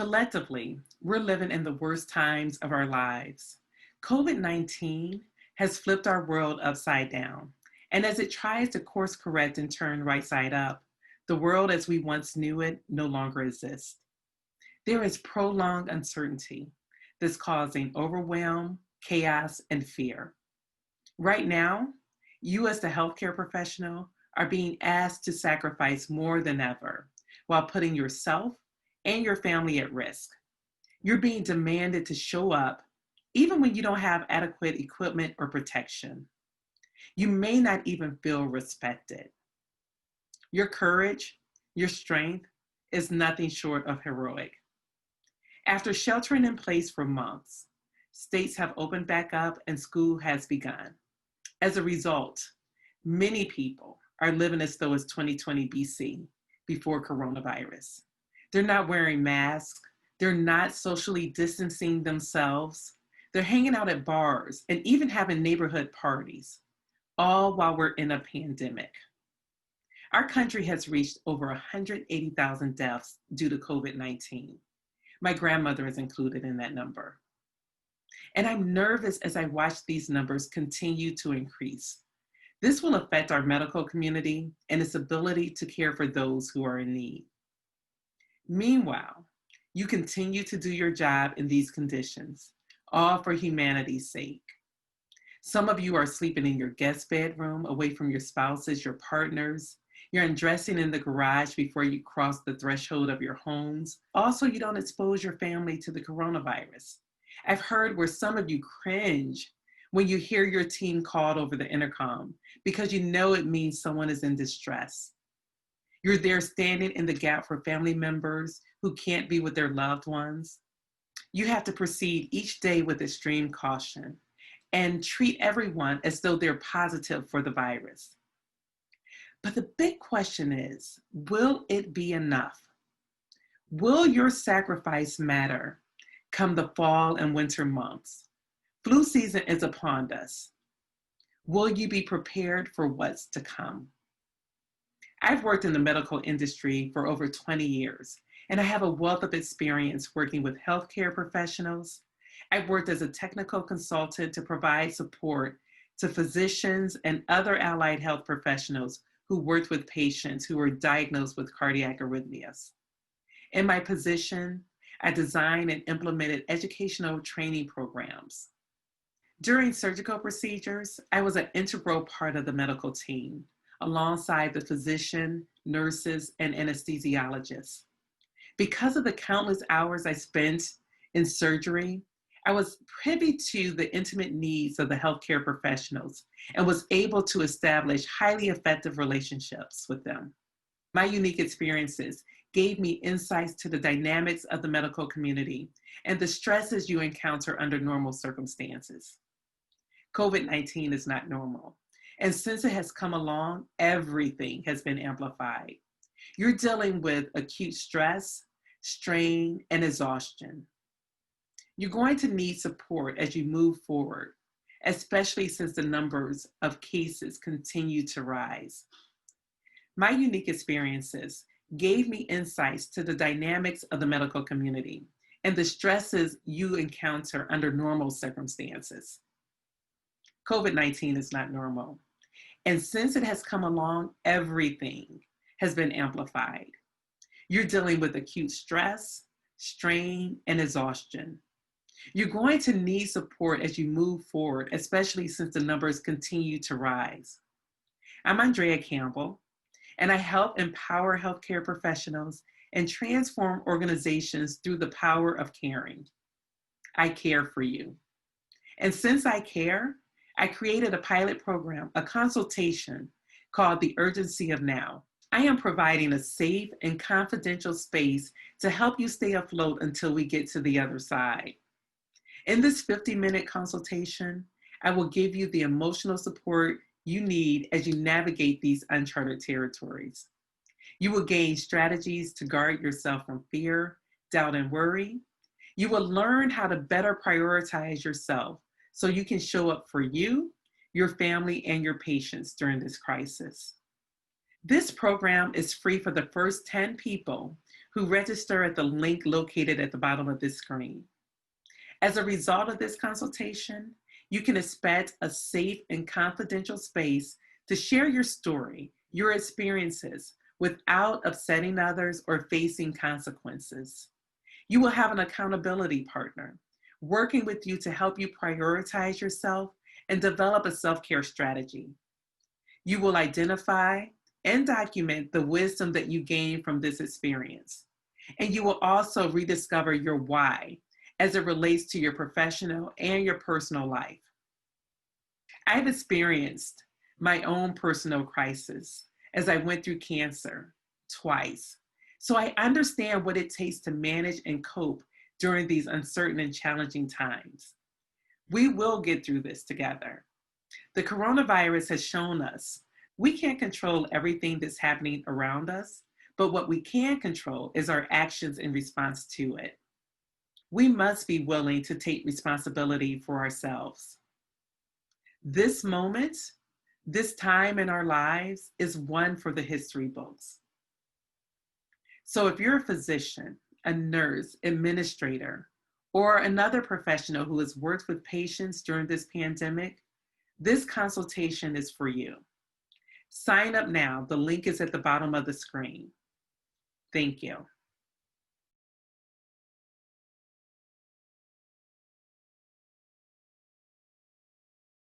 Collectively, we're living in the worst times of our lives. COVID-19 has flipped our world upside down. And as it tries to course correct and turn right side up, the world as we once knew it no longer exists. There is prolonged uncertainty that's causing overwhelm, chaos, and fear. Right now, you as the healthcare professional are being asked to sacrifice more than ever while putting yourself and your family at risk. You're being demanded to show up even when you don't have adequate equipment or protection. You may not even feel respected. Your courage, your strength is nothing short of heroic. After sheltering in place for months, states have opened back up and school has begun. As a result, many people are living as though it's 2020 BC, before coronavirus. They're not wearing masks. They're not socially distancing themselves. They're hanging out at bars and even having neighborhood parties, all while we're in a pandemic. Our country has reached over 180,000 deaths due to COVID-19. My grandmother is included in that number. And I'm nervous as I watch these numbers continue to increase. This will affect our medical community and its ability to care for those who are in need. Meanwhile, you continue to do your job in these conditions, all for humanity's sake. Some of you are sleeping in your guest bedroom, away from your spouses, your partners. You're undressing in the garage before you cross the threshold of your homes. Also, you don't expose your family to the coronavirus. I've heard where some of you cringe when you hear your team called over the intercom because you know it means someone is in distress. You're there standing in the gap for family members who can't be with their loved ones. You have to proceed each day with extreme caution and treat everyone as though they're positive for the virus. But the big question is, will it be enough? Will your sacrifice matter come the fall and winter months? Flu season is upon us. Will you be prepared for what's to come? I've worked in the medical industry for over 20 years, and I have a wealth of experience working with healthcare professionals. I've worked as a technical consultant to provide support to physicians and other allied health professionals who worked with patients who were diagnosed with cardiac arrhythmias. In my position, I designed and implemented educational training programs. During surgical procedures, I was an integral part of the medical team, alongside the physician, nurses, and anesthesiologists. Because of the countless hours I spent in surgery, I was privy to the intimate needs of the healthcare professionals and was able to establish highly effective relationships with them. My unique experiences gave me insights to the dynamics of the medical community and the stresses you encounter under normal circumstances. COVID-19 is not normal. And since it has come along, everything has been amplified. You're dealing with acute stress, strain, and exhaustion. You're going to need support as you move forward, especially since the numbers of cases continue to rise. My unique experiences gave me insights to the dynamics of the medical community and the stresses you encounter under normal circumstances. COVID-19 is not normal. And since it has come along, everything has been amplified. You're dealing with acute stress, strain, and exhaustion. You're going to need support as you move forward, especially since the numbers continue to rise. I'm Andrea Campbell, and I help empower healthcare professionals and transform organizations through the power of caring. I care for you. And since I care, I created a pilot program, a consultation called The Urgency of Now. I am providing a safe and confidential space to help you stay afloat until we get to the other side. In this 50-minute consultation, I will give you the emotional support you need as you navigate these uncharted territories. You will gain strategies to guard yourself from fear, doubt, and worry. You will learn how to better prioritize yourself so you can show up for you, your family, and your patients during this crisis. This program is free for the first 10 people who register at the link located at the bottom of this screen. As a result of this consultation, you can expect a safe and confidential space to share your story, your experiences, without upsetting others or facing consequences. You will have an accountability partner working with you to help you prioritize yourself and develop a self-care strategy. You will identify and document the wisdom that you gain from this experience. And you will also rediscover your why as it relates to your professional and your personal life. I've experienced my own personal crisis as I went through cancer twice. So I understand what it takes to manage and cope during these uncertain and challenging times. We will get through this together. The coronavirus has shown us we can't control everything that's happening around us, but what we can control is our actions in response to it. We must be willing to take responsibility for ourselves. This moment, this time in our lives is one for the history books. So if you're a physician, a nurse, administrator, or another professional who has worked with patients during this pandemic, this consultation is for you. Sign up now. The link is at the bottom of the screen. Thank you.